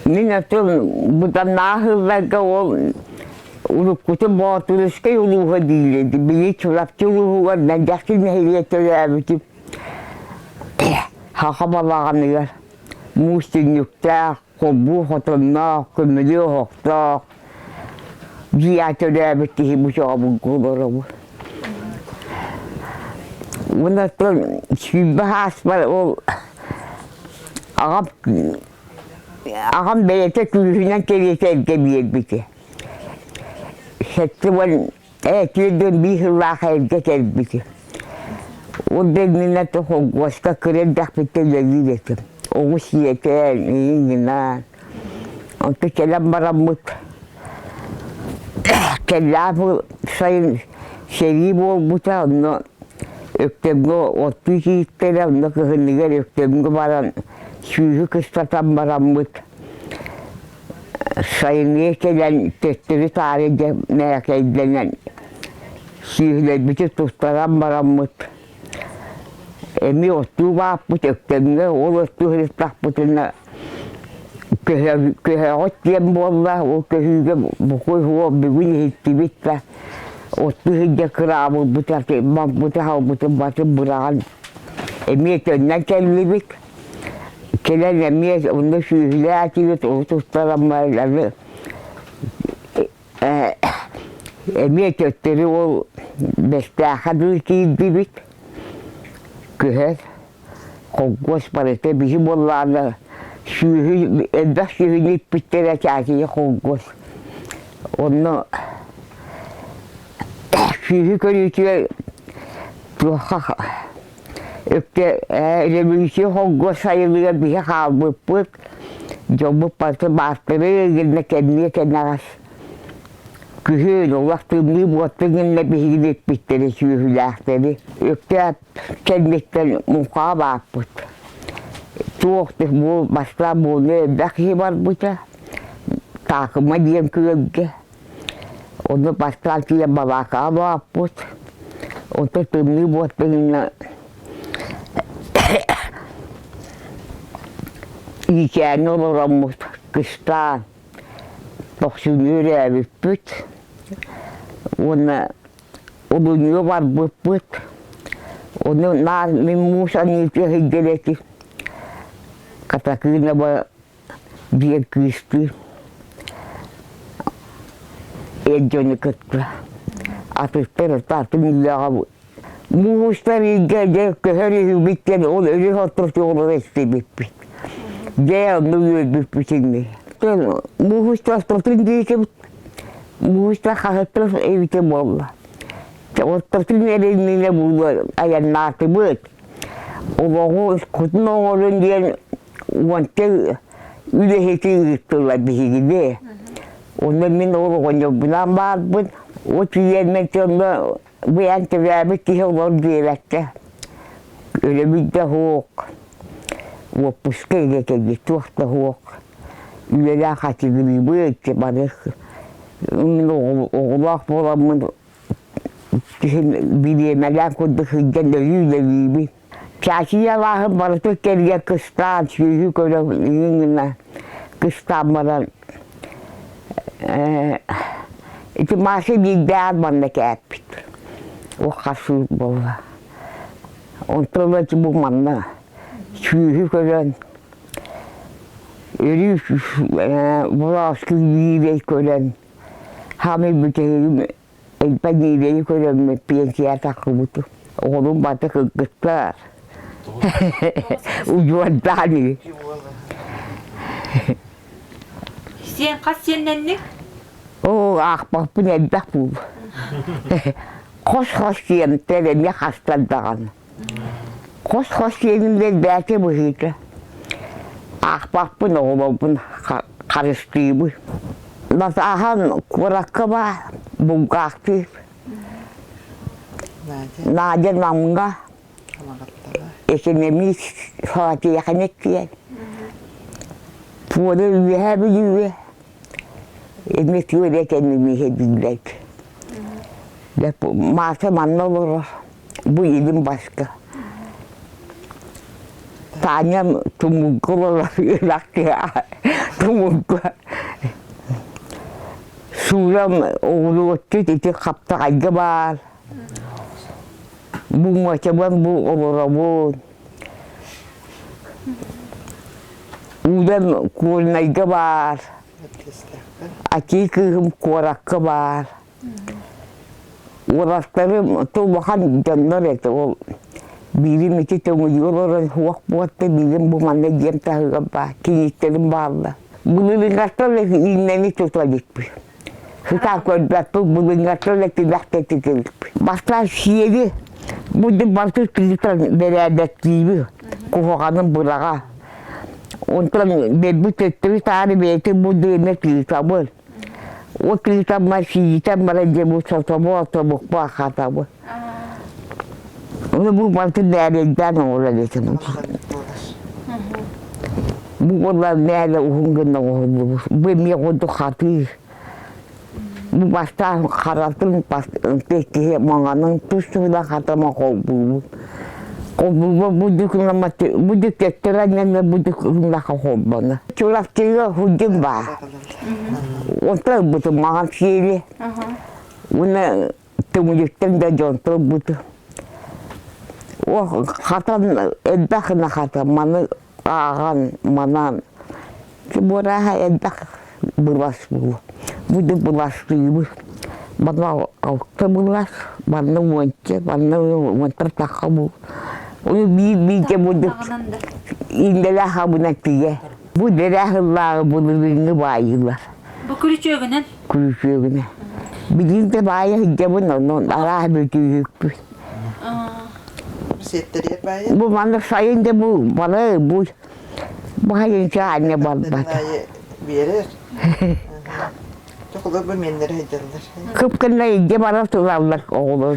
Minatın buradan nahırlarga ol ulukkutu boğatırışka yoluğa değildi. Biri çorapçı yoluğa necakil mehliyetleri abitip hakabalağınılar. Muhsinlikte, kobu hotonlar, kömülü hoktar. Ziyatörü abitihi bu şabın kuları bu. Bunatın şübbe hasbar ol ağam belete kuyruğundan keliyse evde biti. Settivan eğitirden bir hırlaka evde elbiti. O denine de hogwasta kırıldak biteleri dedim. O siyete iyinginan. Onta kelam baramut. Kelamı sayın şerif olmuşa onu öktemde otu hiçleri onu kıhınlıgar öktemde baran şuyu kıstatan baramut. Sayın gelen testleri tarihle merak edilen şiirler bizi tuttaran baramut. Emi otu vaput öktemde o otu hırstak butuna köhe ot diyem bolla o köhüge bukuy huo bugün hitti bitti. Otu hıcca kıramı butaki butaha butun batın buran. Emiyet önden kellibik. Kelen emiyet onda şuhile açılıt o tuttaranmayları. Emiyet ötteri o bestahadır ki dibik. Köhe kogos parete bizi bollarla şuhu endah şuhunu pittere çarşıya kogos. Onu şuhu körüçüye öpte revolüsyon kogos sayılıyor bir halbı pıt. Jobu partı bastırır yine kendine kenara. Kühül olaktığımı boğazlarınla bir hizmet bitleri şuhulahları. Öpte kendikten mukaba pıt. Tuğuktu bu başla bu ne dahi var burada. Takıma diyem köyümde. Onu başla diye balaka var pıt. Onu tümlü boğazlarınla hikayen olurmuş kıştan. Toksunur evi püt. Ona olunuyor var bu pıt. Onu nar mimusan yıkıyor hiddeleti. Katakına ba bir kıstı. Ejjoni kıttı. Atıştırır tartın lağabı. Muhuşlar ilgili köheri bitti. Onu ölü hatırtı olur esti bitti. Değerli bir şimdi. Muhuşlar tartın diyece muhuşlar hatırtır evite bolla. O tartın elinde bulur. Ayan nartı bıt. O kutun oğlun diyen wanted üleheti yıktılar bir gibi. Ondan min oğlu konca bulan var bu. O tüyenmek sonra bu yantı vermek ki olur diyelekte. Öyle bir de hoğuk. O puskayla geldi çok da hoğuk. Üleler kaçı gibi bu etti barık. Min oğlak bolamın bilemeler koyduk hıccan ölüyle gibi. Çarşıya lahım barıtı geriye kıstan, şuyu köyle kıstan bana. İşte maaşı bir değer bana kâpit. O kasır bolla. Ondan da bu manna. Şuyu köyle. Ölü burası bir köyle. Hamil büteyim. Ben iyileyi köyle piyansıya takılmıştım. Oğlum batı kıkıtlar. Ucuan tani. Sen kaç senenlik? O bak bu ne bak bu. Koş diyem dedim ya hastalıktan. Koş yerimde belki bu hiç. Bak bu ne olur bunu karıştığı bu. Nasıl ahan kurakka var bu kalktı. Nadir namga. Ekonomi saati yakınık diye. Burada üye biliyor. Emek öyle kendimi hediyeler. Maaşı manlı olur. Bu ilim başka. Tanyam tumukula lakya tumukula. Suram oğlu iti kapta ayga var. Bu maçaban bu olurabun. Udan kulnayga var. Aki kızım korakka var. Oraslarım tuğbakan canlar etti o. Bilim içi tumuyorlar, huak buatta bilim bu manne diyem tahıga var. Kinitlerim varlar. Bunun katlarla inleni tutadık bir. Hıta koydattık, bunun katlarla tilakta tutulduk. Başlar şiyeli, bu da bazı kızıklar beradet gibi. Kufakanın bırağa. Ondan bebu tetri tari beti bu dene kızıklar. O kızıklar şiyiten bana cebu sotobu otobuk bakata bu. Onu bu bazı değerlerden orada dedim. Bu kadar nerede uhungunda oldu. Bu miyodu katı. Bu başta karatın tektiği manganın tuştuğunda katama kolbulu. Kolbulu bu dükkanıma bu dükkanıma bu dükkanıma kolbana. Çolakçıya hücum var. Ondan bu mangan şeyli. Ona temizlikten de jontor bu. O katan edakına katan manı ağan manan. Buraha edak bulas bu. Bu da bulas gibi. Bana altta bulas, bana monce, bana monter takabu. Onu bir bu da indelah habuna tiye. Bu derahlar bulunduğunu bayılar. Bu kürüçögünün. Kürüçögüne. Bizim de bayağı hicabın onun arah büyük bir. Bu bana sayınca bu bana bu hayır anne balbat. Verir. Çok da bu menleri hayırlar. Kıpkınlayınca bana tutarlar oğlu.